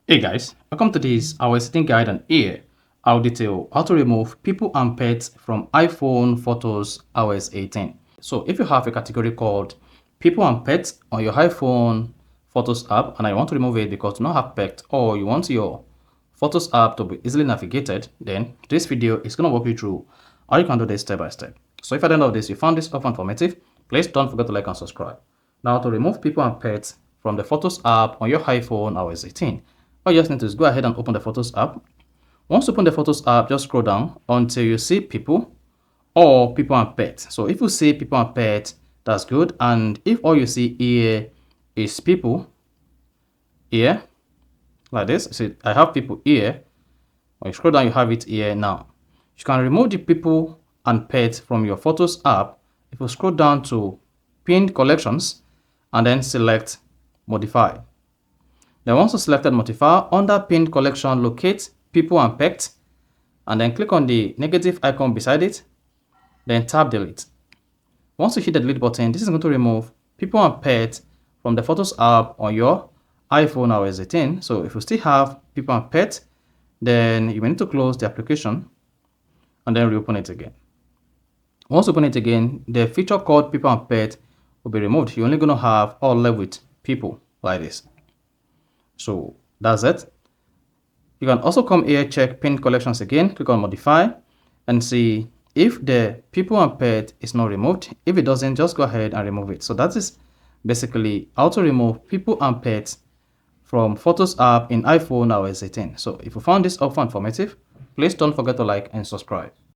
Hey guys, welcome to this our setting guide, and here I'll detail how to remove people and pets from iPhone Photos iOS 18. So if you have a category called people and pets on your iPhone Photos app and I want to remove it because you don't have pets or you want your Photos app to be easily navigated, then this video is going to walk you through how you can do this step by step. So if at the end of this you found this often informative, please don't forget to like and subscribe. Now to remove people and pets from the Photos app on your iPhone iOS 18. All you just need to is go ahead and open the Photos app. Once you open the Photos app, just scroll down until you see people or people and pets. So if you see people and pets, that's good. And if all you see here is people here, like this, see, I have people here. When you scroll down, you have it here now. You can remove the people and pets from your Photos app if you scroll down to pinned collections and then select modify. Then once you selected modify, under pinned collection, locate people and pets, and then click on the negative icon beside it, then tap delete. Once you hit the delete button, this is going to remove people and pets from the Photos app on your iPhone iOS 18. So if you still have people and pets, then you may need to close the application and then reopen it again. Once you open it again, the feature called people and pets will be removed. You're only going to have all left with people like this. So that's it. You can also come here, check pinned collections again, click on modify and see if the people and pet is not removed. If it doesn't, just go ahead and remove it. So that is basically how to remove people and pets from Photos app in iPhone iOS 18. So if you found this helpful and informative, please don't forget to like and subscribe.